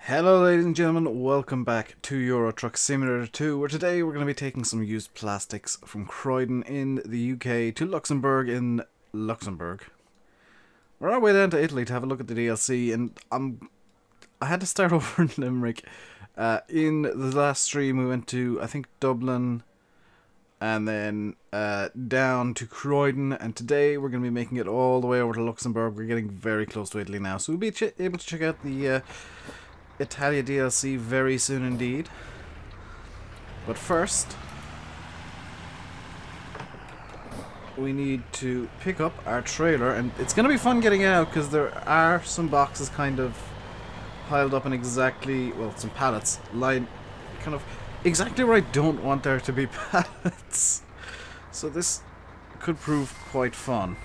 Hello ladies and gentlemen, welcome back to Euro Truck Simulator 2, where today we're going to be taking some used plastics from Croydon in the UK to Luxembourg in Luxembourg. We're on our way down to Italy to have a look at the DLC, and I had to start over in Limerick. In the last stream we went to, I think, Dublin, and then down to Croydon, and today we're going to be making it all the way over to Luxembourg. We're getting very close to Italy now, so we'll be able to check out the Italia DLC very soon indeed. But first, we need to pick up our trailer, and it's going to be fun getting it out because there are some boxes kind of piled up in exactly, well, some pallets lined kind of exactly where I don't want there to be pallets. So this could prove quite fun.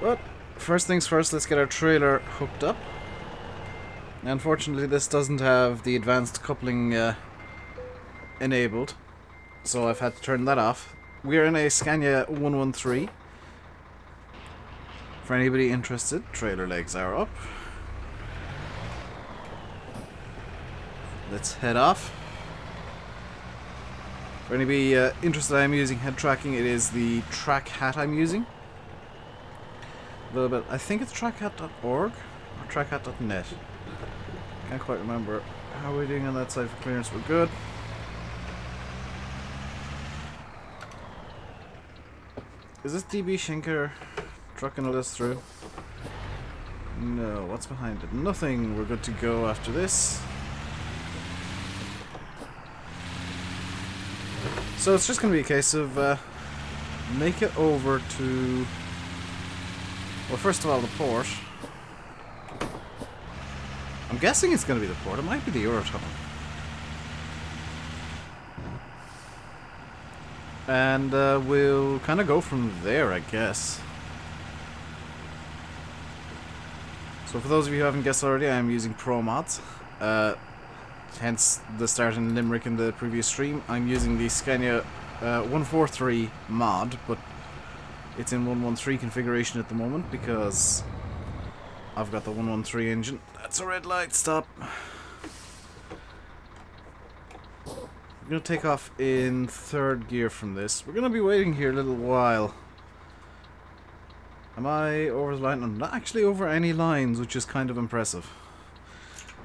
But first things first, let's get our trailer hooked up. Unfortunately, this doesn't have the advanced coupling enabled, so I've had to turn that off. We're in a Scania 113. For anybody interested, trailer legs are up. Let's head off. For anybody interested, I'm using head tracking. It is the track hat I'm using. A little bit. I think it's trackhat.org or trackhat.net. Can't quite remember. How are we doing on that side for clearance? We're good. Is this DB Schenker trucking all this through? No. What's behind it? Nothing. We're good to go after this. So it's just going to be a case of make it over to, well, first of all, the port. I'm guessing it's going to be the port. It might be the Eurotunnel. And we'll kind of go from there, I guess. So for those of you who haven't guessed already, I am using ProMods. Hence the start in Limerick in the previous stream. I'm using the Scania 143 mod, but it's in 113 configuration at the moment because I've got the 113 engine. That's a red light, stop. We're going to take off in third gear from this. We're going to be waiting here a little while. Am I over the line? I'm not actually over any lines, which is kind of impressive.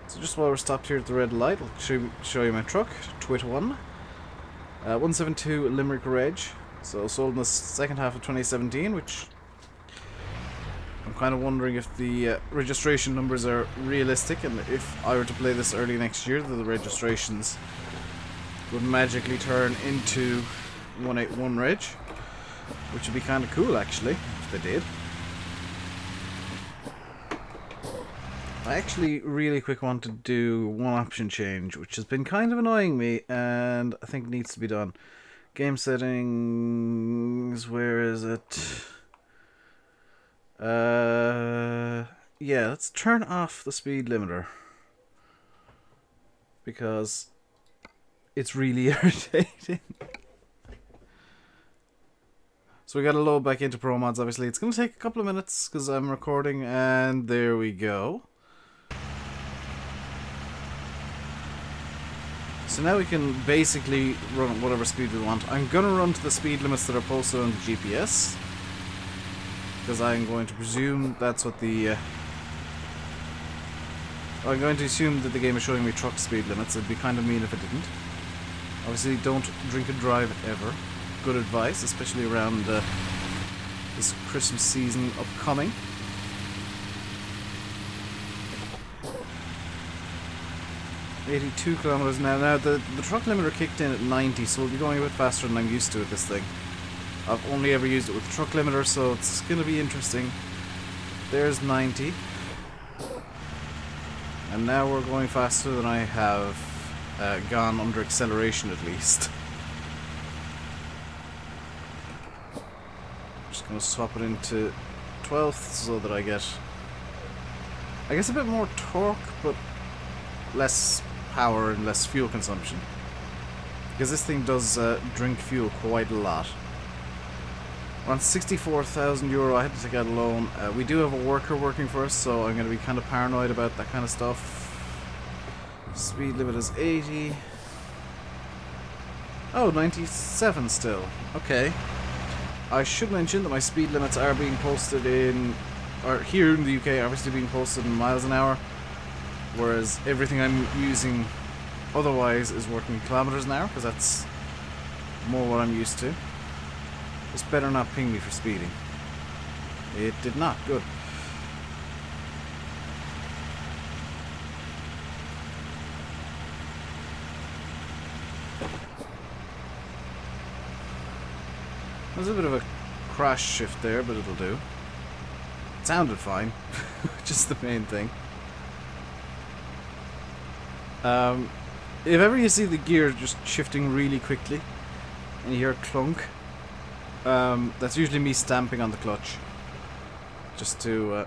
So just while we're stopped here at the red light, I'll show you my truck, Twit 1. 172 Limerick Reg. So sold in the second half of 2017, which I'm kind of wondering if the registration numbers are realistic, and if I were to play this early next year, the registrations would magically turn into 181 Reg, which would be kind of cool actually, if they did. I actually really quick want to do one option change, which has been kind of annoying me, and I think needs to be done. Game settings, where is it? Yeah, let's turn off the speed limiter, because it's really irritating. So we gotta load back into ProMods, obviously. It's gonna take a couple of minutes, because I'm recording, and there we go. So now we can basically run at whatever speed we want. I'm going to run to the speed limits that are posted on the GPS, because I'm going to presume that's what the... I'm going to assume that the game is showing me truck speed limits. It'd be kind of mean if it didn't. Obviously, don't drink and drive ever. Good advice, especially around this Christmas season upcoming. .82 kilometers now. Now the truck limiter kicked in at 90, so we'll be going a bit faster than I'm used to with this thing. I've only ever used it with the truck limiter, so it's going to be interesting. There's 90. And now we're going faster than I have gone under acceleration at least. Just going to swap it into 12th so that I get, I guess, a bit more torque, but less power and less fuel consumption, because this thing does drink fuel quite a lot. We're on 64,000 euro. I had to take out a loan. We do have a worker working for us, so I'm going to be kind of paranoid about that kind of stuff. Speed limit is 80. Oh, 97 still. Okay. I should mention that my speed limits are being posted in, or here in the UK, obviously being posted in miles an hour, whereas everything I'm using otherwise is working in kilometers an hour, because that's more what I'm used to. This better not ping me for speeding. It did not. Good. There's a bit of a crash shift there, but it'll do. It sounded fine, which is the main thing. If ever you see the gear just shifting really quickly, and you hear a clunk, that's usually me stamping on the clutch. Just to...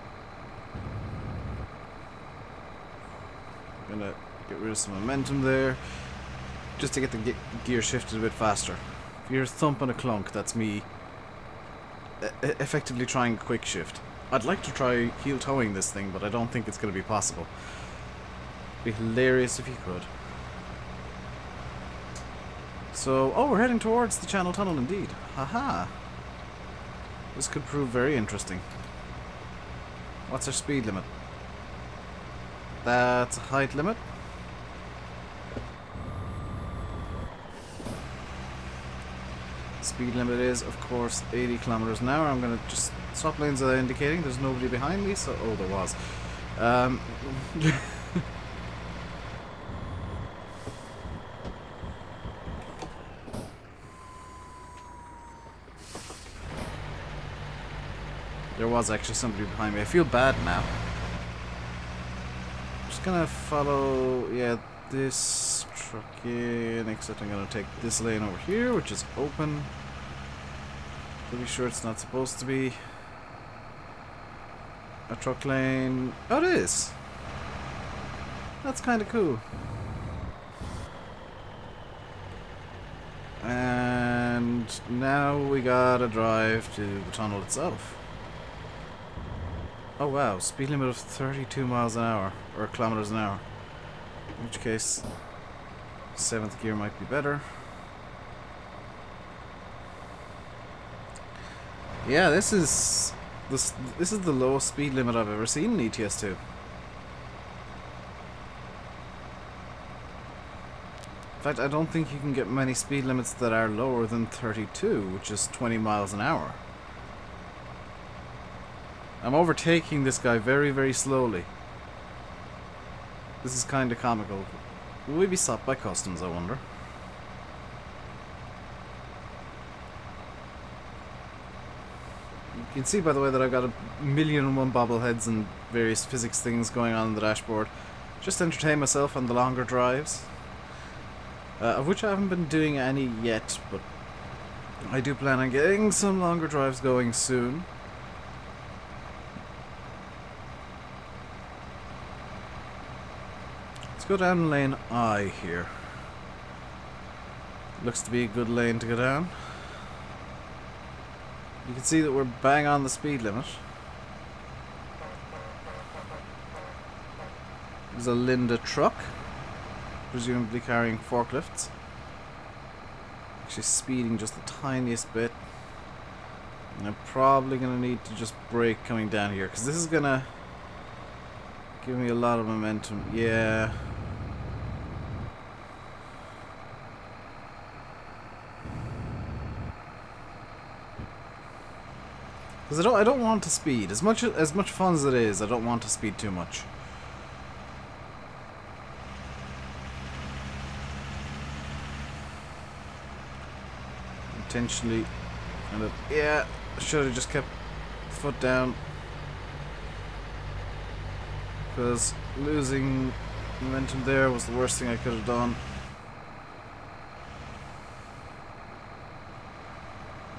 I'm gonna get rid of some momentum there, just to get the gear shifted a bit faster. If you hear a thump and a clunk, that's me effectively trying a quick shift. I'd like to try heel towing this thing, but I don't think it's going to be possible. It'd be hilarious if you could. So, oh, we're heading towards the Channel Tunnel indeed. Haha. This could prove very interesting. What's our speed limit? That's a height limit. Speed limit is, of course, 80 kilometers an hour. I'm going to just swap lanes without indicating. There's nobody behind me, so... Oh, there was. There was actually somebody behind me. I feel bad now. I'm just going to follow... Yeah, this truck in, except I'm going to take this lane over here, which is open. Pretty sure it's not supposed to be a truck lane. Oh, it is! That's kind of cool. And now we gotta drive to the tunnel itself. Oh wow, speed limit of 32 miles an hour, or kilometers an hour. In which case, 7th gear might be better. Yeah, this is the lowest speed limit I've ever seen in ETS2. In fact, I don't think you can get many speed limits that are lower than 32, which is 20 miles an hour. I'm overtaking this guy very, very slowly. This is kind of comical. Will we be stopped by customs, I wonder? You can see, by the way, that I've got 1,000,001 bobbleheads and various physics things going on the dashboard. Just to entertain myself on the longer drives. Of which I haven't been doing any yet, but I do plan on getting some longer drives going soon. Let's go down lane I here. Looks to be a good lane to go down. You can see that we're bang on the speed limit. There's a Linda truck, presumably carrying forklifts. Actually speeding just the tiniest bit. And I'm probably going to need to just brake coming down here, because this is going to give me a lot of momentum. Yeah. Because I don't want to speed. As much fun as it is, I don't want to speed too much. Intentionally kind of, yeah, should have just kept the foot down. Because losing momentum there was the worst thing I could have done.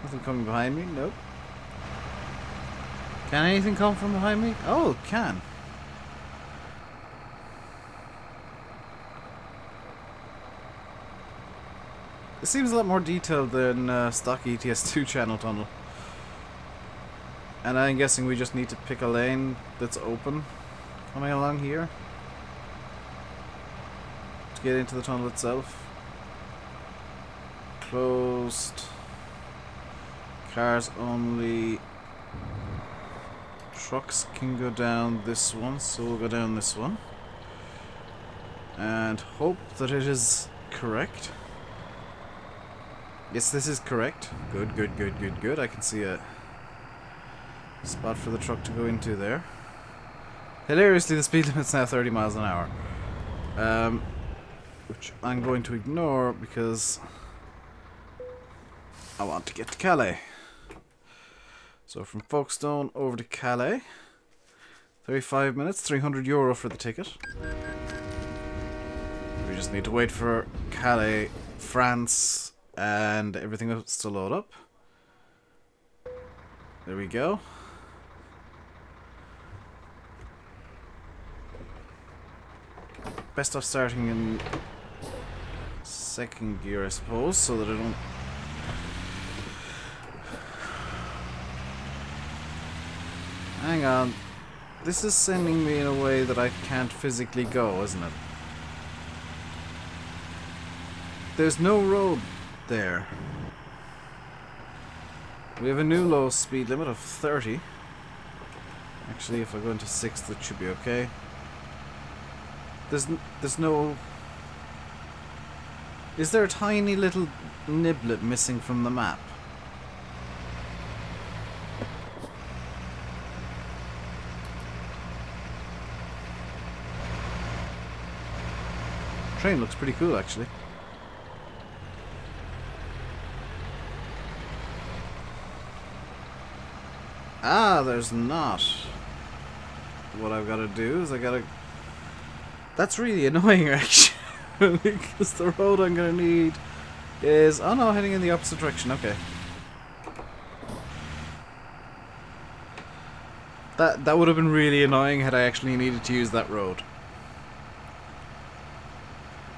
Nothing coming behind me? Nope. Can anything come from behind me? Oh, it can. It seems a lot more detailed than stock ETS2 channel tunnel. And I'm guessing we just need to pick a lane that's open coming along here to get into the tunnel itself. Closed. Cars only. Trucks can go down this one, so we'll go down this one. And hope that it is correct. Yes, this is correct. Good, good, good, good, good. I can see a spot for the truck to go into there. Hilariously, the speed limit's now 30 miles an hour. Which I'm going to ignore because I want to get to Calais. So from Folkestone over to Calais. 35 minutes, €300 for the ticket. We just need to wait for Calais, France, and everything else to load up. There we go. Best off starting in second gear, I suppose, so that I don't... Hang on. This is sending me in a way that I can't physically go, isn't it? There's no road there. We have a new low speed limit of 30. Actually, if I go into 6th, it should be okay. There's no... Is there a tiny little niblet missing from the map? Train looks pretty cool, actually. Ah, there's not. What I've got to do is I gotta... That's really annoying, actually. Because the road I'm gonna need is... Oh no, heading in the opposite direction, okay. That would have been really annoying had I actually needed to use that road.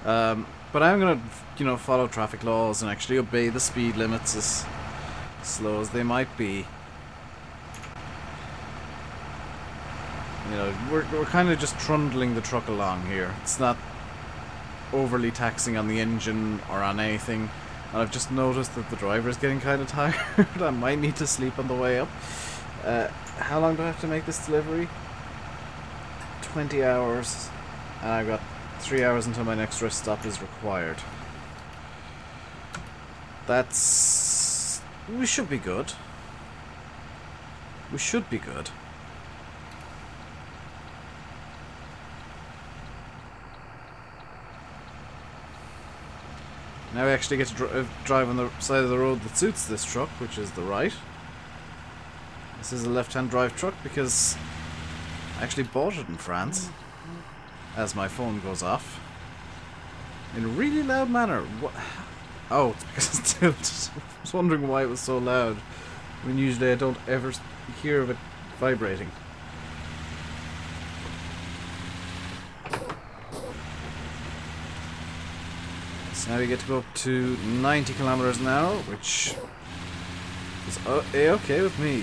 But I'm gonna, you know, follow traffic laws and actually obey the speed limits as slow as they might be. You know, we're kind of just trundling the truck along here. It's not overly taxing on the engine or on anything. And I've just noticed that the driver is getting kind of tired. I might need to sleep on the way up. How long do I have to make this delivery? 20 hours. And I've got 3 hours until my next rest stop is required. That's... We should be good. We should be good. Now we actually get to drive on the side of the road that suits this truck, which is the right. This is a left-hand drive truck because I actually bought it in France. As my phone goes off. In a really loud manner. What? Oh, it's because it's tilted. I was wondering why it was so loud. When usually I don't ever hear of it vibrating. So now we get to go up to 90 kilometers an hour, which is a-okay with me.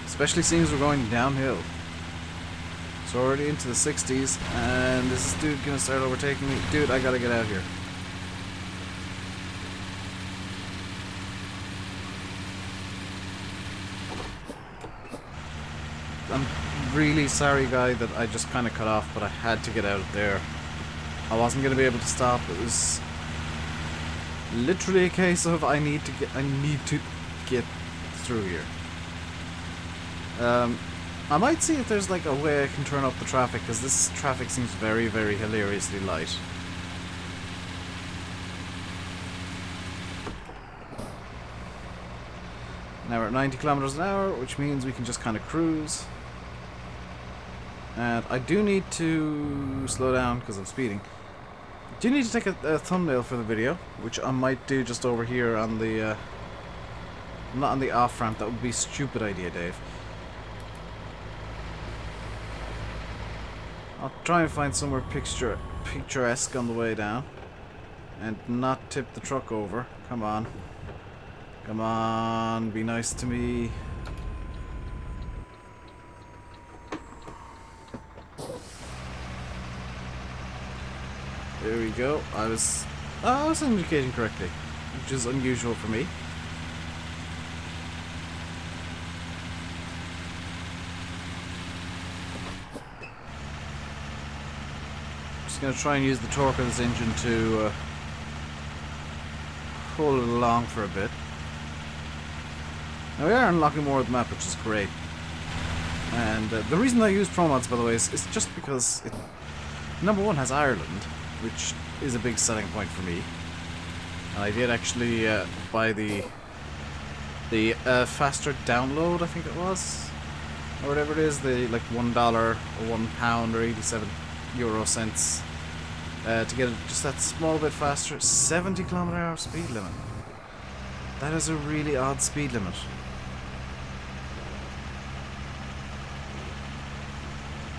Especially seeing as we're going downhill. So already into the 60s, and this dude gonna start overtaking me. Dude, I gotta get out of here. I'm really sorry, guy, that I just kind of cut off, but I had to get out of there. I wasn't gonna be able to stop. It was literally a case of I need to get through here. I might see if there's like a way I can turn up the traffic, because this traffic seems very, very hilariously light. Now we're at 90 kilometers an hour, which means we can just kind of cruise. And I do need to slow down because I'm speeding. I do need to take a thumbnail for the video, which I might do just over here on the... not on the off-ramp. That would be a stupid idea, Dave. I'll try and find somewhere picturesque on the way down. And not tip the truck over. Come on. Come on, be nice to me. There we go. I was indicating correctly, which is unusual for me. Just gonna try and use the torque of this engine to pull it along for a bit. Now we are unlocking more of the map, which is great. And the reason I use ProMods, by the way, is just because it, number one, has Ireland, which is a big selling point for me. And I did actually buy the faster download, I think it was, or whatever it is, the like $1 or £1 or 87 euro cents to get it just that small bit faster. 70 km/h speed limit. That is a really odd speed limit.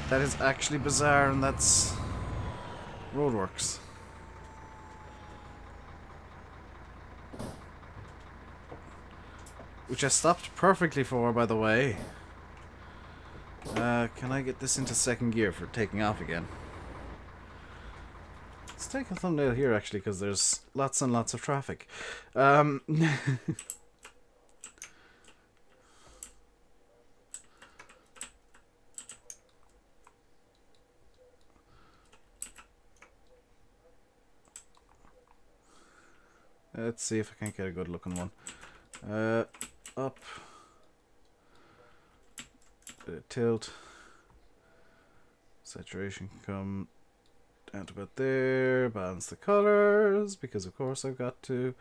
That is actually bizarre, and that's roadworks. Which I stopped perfectly for, by the way. Can I get this into second gear for taking off again? Let's take a thumbnail here, actually, because there's lots and lots of traffic. Let's see if I can get a good looking one. Up. Tilt. Saturation can come down to about there. Balance the colors, because of course I've got to.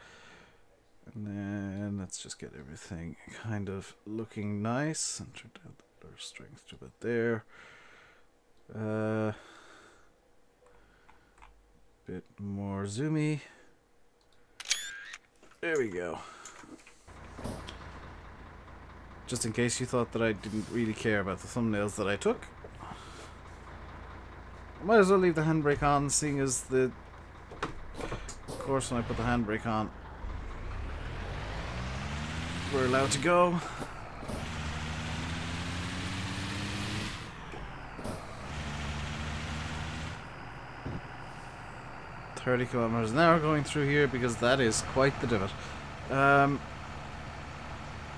And then let's just get everything kind of looking nice. And turn down the blur strength to about there. Bit more zoomy. There we go. Just in case you thought that I didn't really care about the thumbnails that I took. I might as well leave the handbrake on, seeing as the... Of course, when I put the handbrake on, we're allowed to go. .30 km/h going through here, because that is quite the divot.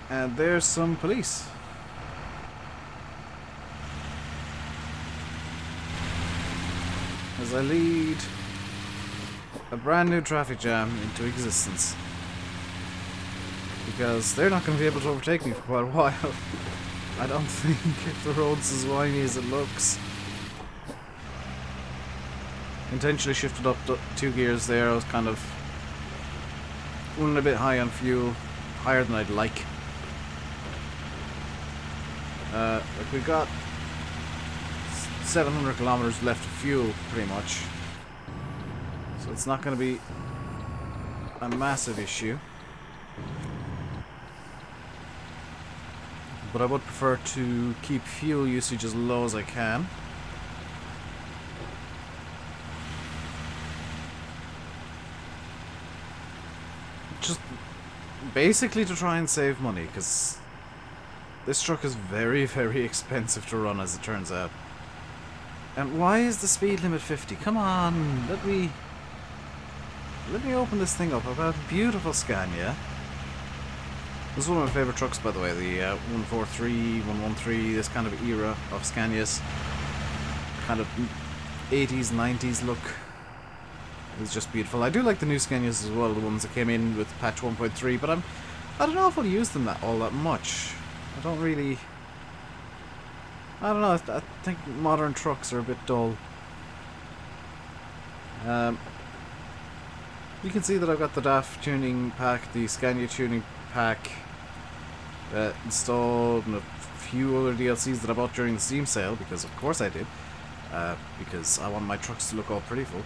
And there's some police. As I lead a brand new traffic jam into existence. Because they're not going to be able to overtake me for quite a while. I don't think, if the road's as windy as it looks. Intentionally shifted up 2 gears there. I was kind of running a bit high on fuel, higher than I'd like. Like we've got 700 kilometers left of fuel, pretty much. So it's not going to be a massive issue. But I would prefer to keep fuel usage as low as I can. Just basically to try and save money, because this truck is very, very expensive to run, as it turns out. And why is the speed limit 50? Come on, let me open this thing up. I've got a beautiful Scania. This is one of my favourite trucks, by the way, the 143, 113, this kind of era of Scanias. Kind of 80s, 90s look. It's just beautiful. I do like the new Scanias as well, the ones that came in with patch 1.3, but I don't know if I'll use them all that much. I don't really... I don't know, I think modern trucks are a bit dull. You can see that I've got the DAF tuning pack, the Scania tuning pack installed, and a few other DLCs that I bought during the Steam sale, because of course I did. Because I want my trucks to look all prettyful.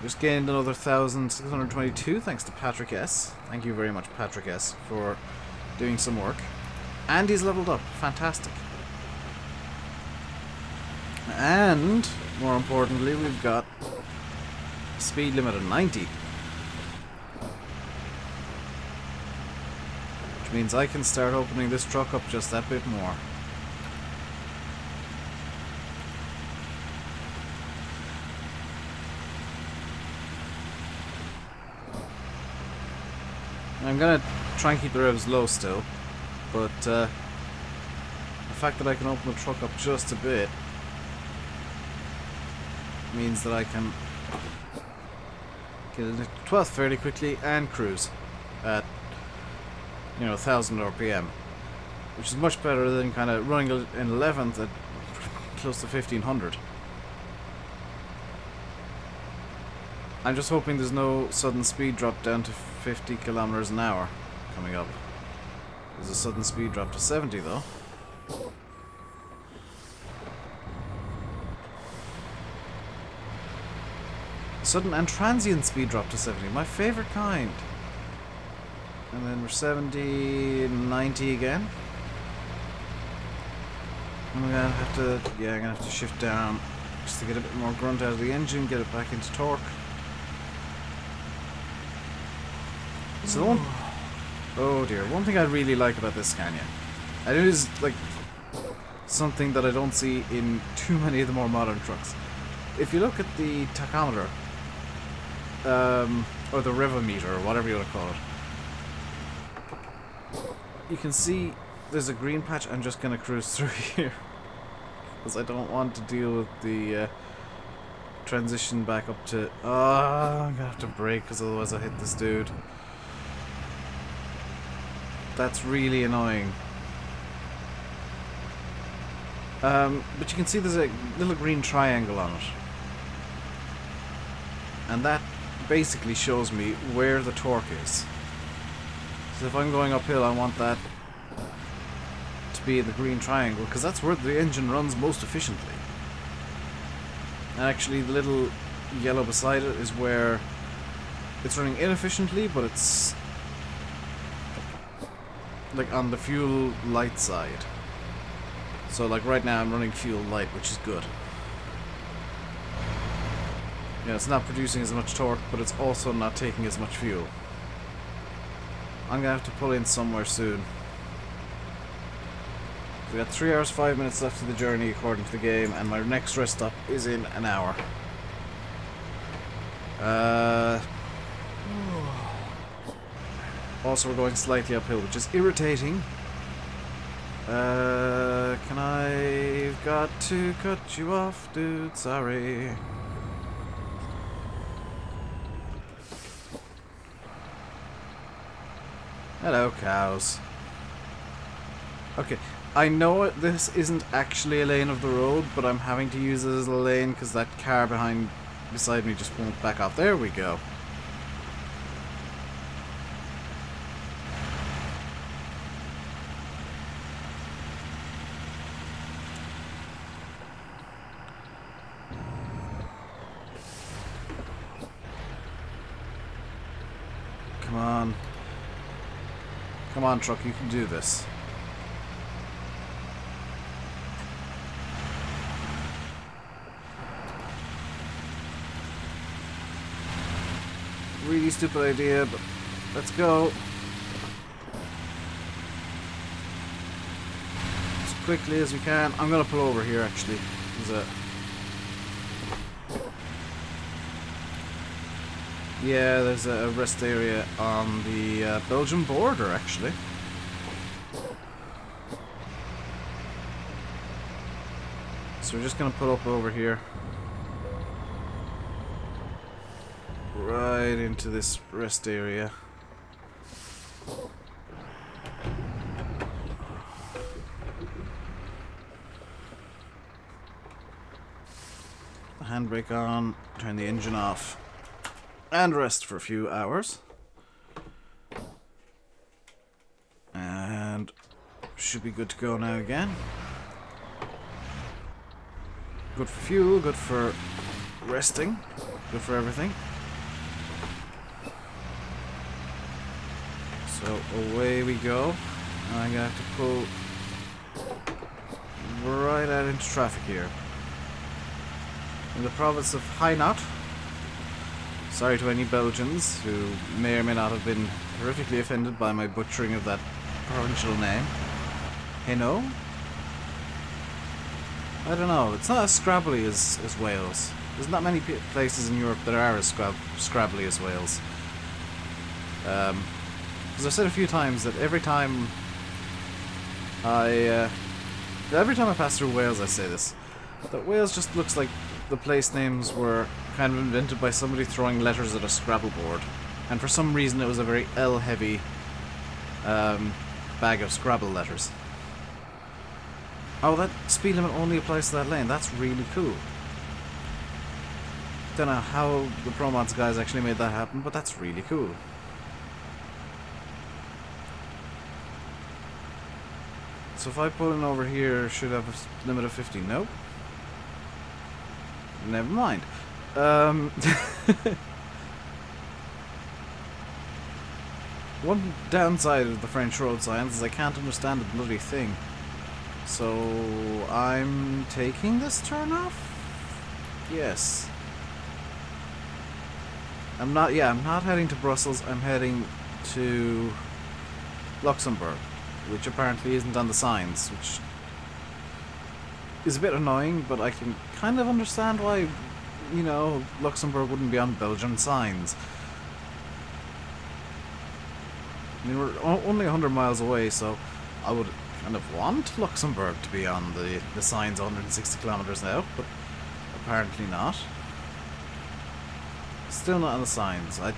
Just gained another 1,622 thanks to Patrick S. Thank you very much, Patrick S, for doing some work. And he's leveled up. Fantastic. And, more importantly, we've got a speed limit of 90. Which means I can start opening this truck up just that bit more. I'm gonna try and keep the revs low still, but the fact that I can open the truck up just a bit means that I can get it to 12th fairly quickly and cruise at, you know, 1000 RPM, which is much better than kind of running in 11th at close to 1500. I'm just hoping there's no sudden speed drop down to 50 kilometers an hour coming up. There's a sudden speed drop to 70 though. Sudden and transient speed drop to 70, my favorite kind. And then we're 70, 90 again. And I'm gonna have to, yeah, I'm gonna have to shift down just to get a bit more grunt out of the engine, get it back into torque. So one, oh dear, one thing I really like about this Scania, and it is like something that I don't see in too many of the more modern trucks. If you look at the tachometer, or the revometer, or whatever you want to call it, you can see there's a green patch. I'm just going to cruise through here because I don't want to deal with the transition back up to... Oh, I'm going to have to brake because otherwise I hit this dude. That's really annoying. But you can see there's a little green triangle on it. And that basically shows me where the torque is. So if I'm going uphill, I want that to be in the green triangle, because that's where the engine runs most efficiently. And actually the little yellow beside it is where it's running inefficiently, but it's like on the fuel light side. So like right now I'm running fuel light, which is good. Yeah, it's not producing as much torque, but it's also not taking as much fuel. I'm gonna have to pull in somewhere soon. We got 3 hours 5 minutes left of the journey according to the game, and my next rest stop is in an hour. Also we're going slightly uphill, which is irritating. Can I've got to cut you off, dude, sorry. Hello, cows. Okay, I know this isn't actually a lane of the road, but I'm having to use it as a lane because that car beside me just won't back off. There we go. Come on. Come on, truck, you can do this. Really stupid idea, but let's go. As quickly as we can. I'm gonna pull over here actually. There's a rest area on the Belgian border, actually. So we're just gonna pull up over here. Right into this rest area. Handbrake on, turn the engine off. And rest for a few hours. And should be good to go now again. Good for fuel, good for resting, good for everything. So away we go. I'm gonna have to pull right out into traffic here. In the province of Hainaut. Sorry to any Belgians who may or may not have been horrifically offended by my butchering of that provincial name. Hainaut? I don't know. It's not as scrabbly as Wales. There's not many places in Europe that are as scrabbly as Wales. Because I've said a few times that every time I pass through Wales, I say this, that Wales just looks like the place names were kind of invented by somebody throwing letters at a Scrabble board, and for some reason it was a very L-heavy bag of Scrabble letters. Oh, that speed limit only applies to that lane. That's really cool. Don't know how the ProMods guys actually made that happen, but that's really cool. So if I pull in over here, should have a limit of 50. Nope. Never mind. One downside of the French road signs is I can't understand the bloody thing. So I'm taking this turn off? Yes. I'm not heading to Brussels, I'm heading to Luxembourg, which apparently isn't on the signs, which is a bit annoying, but I can kind of understand why, you know, Luxembourg wouldn't be on Belgian signs. I mean, we're only 100 miles away, so I would kind of want Luxembourg to be on the signs 160 kilometers now, but apparently not. Still not on the signs. I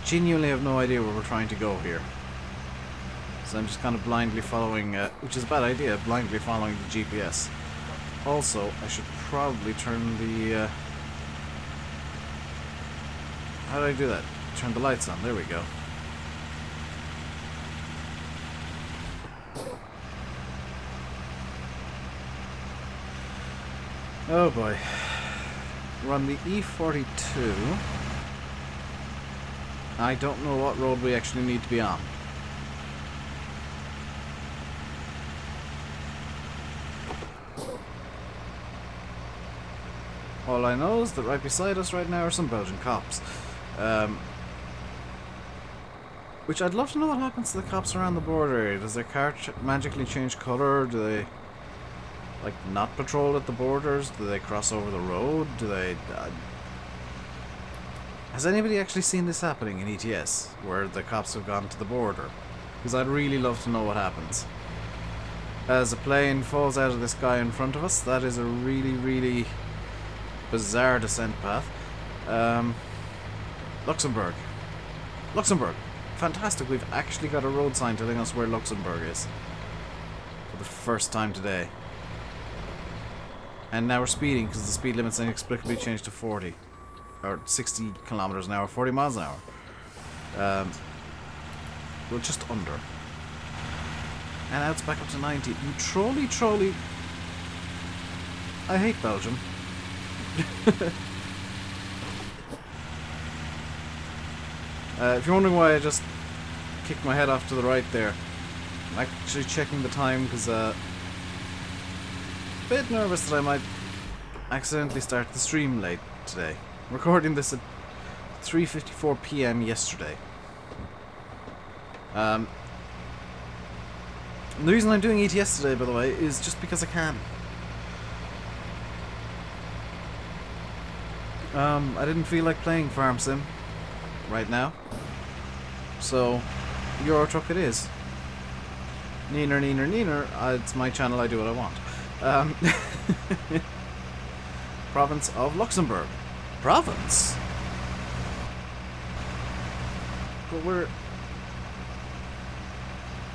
genuinely have no idea where we're trying to go here. So I'm just kind of blindly following, which is a bad idea, blindly following the GPS. Also, I should probably turn the... how do I do that? Turn the lights on. There we go. Oh boy. We're on the E42. I don't know what road we actually need to be on. All I know is that right beside us right now are some Belgian cops. Which I'd love to know what happens to the cops around the border area. Does their car magically change colour? Do they, like, not patrol at the borders? Do they cross over the road? Do they... Has anybody actually seen this happening in ETS, where the cops have gone to the border? Because I'd really love to know what happens. As a plane falls out of the sky in front of us, that is a really, really bizarre descent path. Luxembourg. Luxembourg. Fantastic, we've actually got a road sign telling us where Luxembourg is. For the first time today. And now we're speeding because the speed limit's inexplicably changed to 40. Or 60 kilometers an hour, 40 miles an hour. Well, just under. And now it's back up to 90. You trolley. I hate Belgium. If you're wondering why I just kicked my head off to the right there, I'm actually checking the time because a bit nervous that I might accidentally start the stream late today. I'm recording this at 3:54 PM yesterday. The reason I'm doing ETS today, by the way, is just because I can. I didn't feel like playing Farm Sim right now, so Euro Truck it is. Neener. It's my channel, I do what I want. Province of Luxembourg. Province? But we're...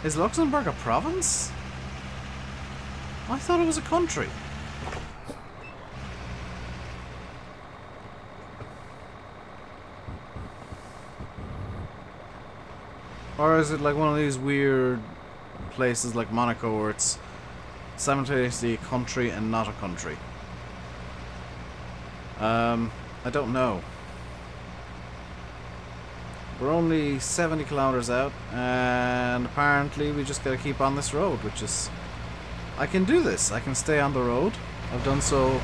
Is Luxembourg a province? I thought it was a country. Or is it like one of these weird places like Monaco where it's simultaneously a country and not a country? I don't know. We're only 70 kilometers out, and apparently we just gotta keep on this road, which is... I can do this. I can stay on the road. I've done so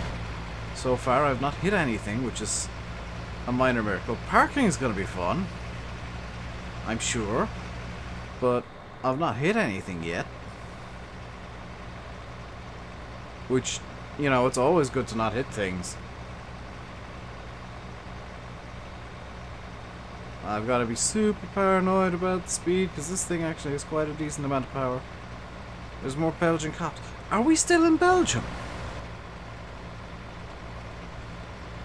far. I've not hit anything, which is a minor miracle. Parking is gonna be fun, I'm sure. but I've not hit anything yet. Which, you know, it's always good to not hit things. I've got to be super paranoid about the speed, because this thing actually has quite a decent amount of power. There's more Belgian cops. Are we still in Belgium?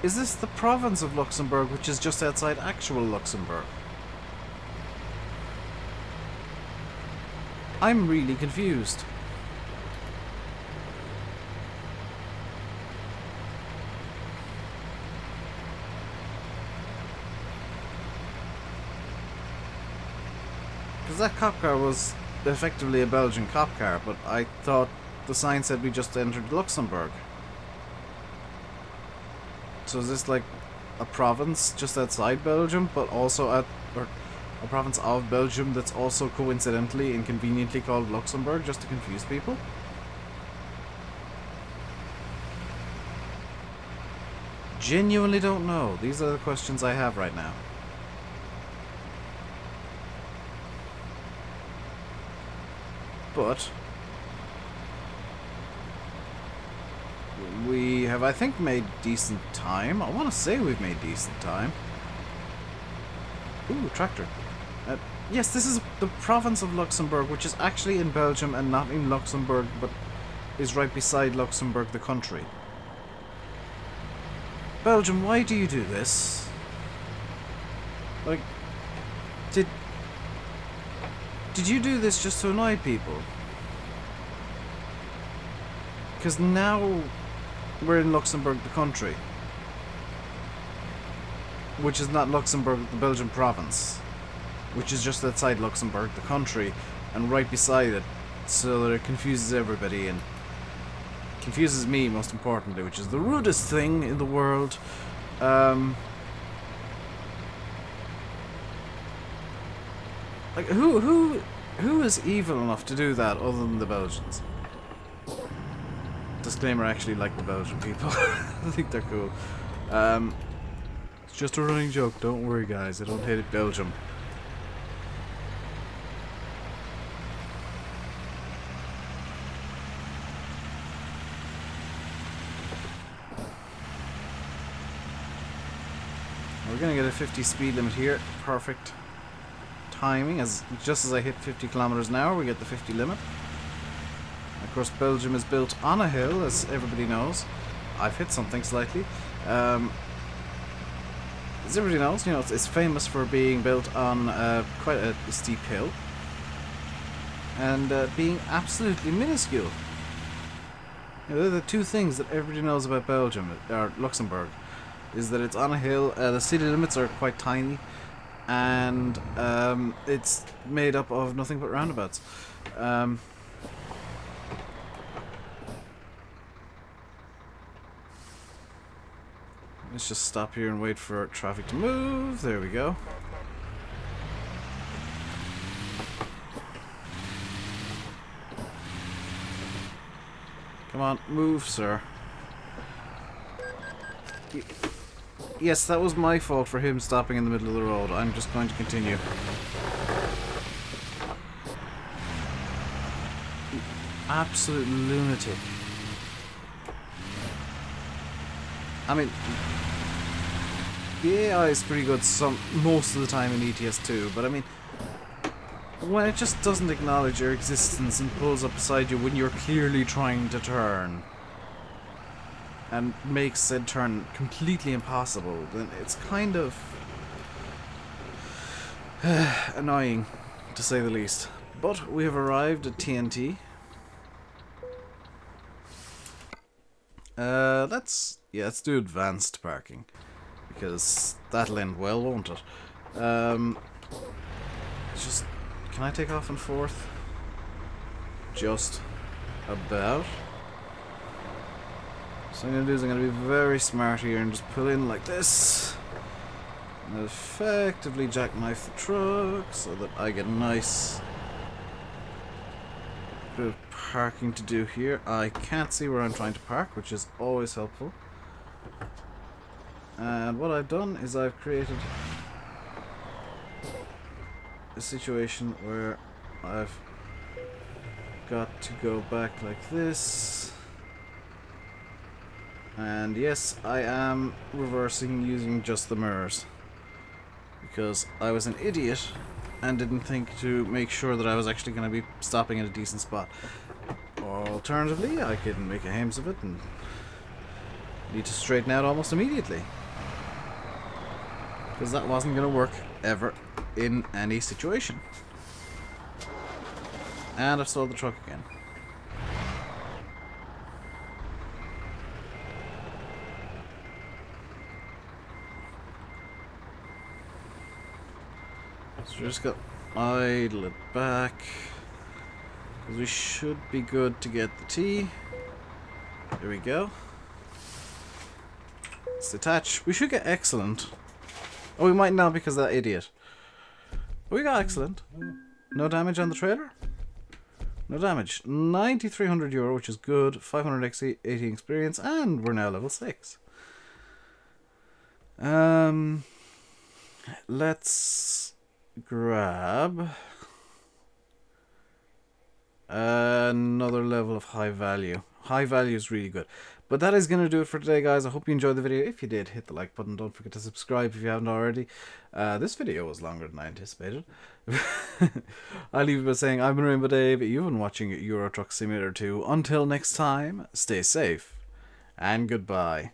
Is this the province of Luxembourg, which is just outside actual Luxembourg? I'm really confused. Because that cop car was effectively a Belgian cop car, but I thought the sign said we just entered Luxembourg. So is this like a province just outside Belgium, but also or a province of Belgium that's also coincidentally and conveniently called Luxembourg, just to confuse people? Genuinely don't know. These are the questions I have right now. But we have, I think, made decent time. I want to say we've made decent time. Ooh, tractor. Yes, this is the province of Luxembourg, which is actually in Belgium and not in Luxembourg, but is right beside Luxembourg, the country. Belgium, why do you do this? Like, did you do this just to annoy people? Because now we're in Luxembourg, the country, which is not Luxembourg, the Belgian province, which is just outside Luxembourg, the country, and right beside it, so that it confuses everybody and confuses me, most importantly, which is the rudest thing in the world. Like, who is evil enough to do that other than the Belgians? Disclaimer, I actually like the Belgian people. I think they're cool. It's just a running joke, don't worry guys, I don't hate Belgium. We're gonna get a 50 speed limit here, perfect timing, just as I hit 50 kilometers an hour we get the 50 limit. Of course, Belgium is built on a hill, as everybody knows. I've hit something slightly. As everybody knows, you know, it's famous for being built on quite a steep hill and being absolutely minuscule. You know, they're the two things that everybody knows about Belgium, or Luxembourg, is that it's on a hill. The city limits are quite tiny, and it's made up of nothing but roundabouts. Let's just stop here and wait for traffic to move. There we go. Come on, move, sir. Yes, that was my fault for him stopping in the middle of the road. I'm just going to continue. Absolute lunatic. I mean, the AI is pretty good most of the time in ETS2, but I mean, when it just doesn't acknowledge your existence and pulls up beside you when you're clearly trying to turn and makes said turn completely impossible, then it's kind of annoying, to say the least. But we have arrived at TNT. Let's do advanced parking, because that'll end well, won't it? Just, can I take off in fourth? Just about. So I'm gonna do is I'm gonna be very smart here and just pull in like this, and effectively jackknife the truck so that I get a nice bit of parking to do here. I can't see where I'm trying to park, which is always helpful. And what I've done is I've created a situation where I've got to go back like this. And yes, I am reversing using just the mirrors, because I was an idiot and didn't think to make sure that I was actually going to be stopping at a decent spot. Alternatively, I could make a hames of it and need to straighten out almost immediately, because that wasn't going to work ever in any situation. And I've stalled the truck again. So we just got idle it back, because we should be good to get the T. There we go. Let's detach. We should get excellent. Oh, we might not because of that idiot. But we got excellent. No damage on the trailer? No damage. 9,300 euro, which is good. 500 XE, 80 experience, and we're now level 6. Let's grab another level of high value. High value is really good. But that is going to do it for today, guys. I hope you enjoyed the video. If you did, hit the like button. Don't forget to subscribe if you haven't already. This video was longer than I anticipated. I'll leave it by saying I've been RainbowDave. You've been watching Euro Truck Simulator 2. Until next time, stay safe and goodbye.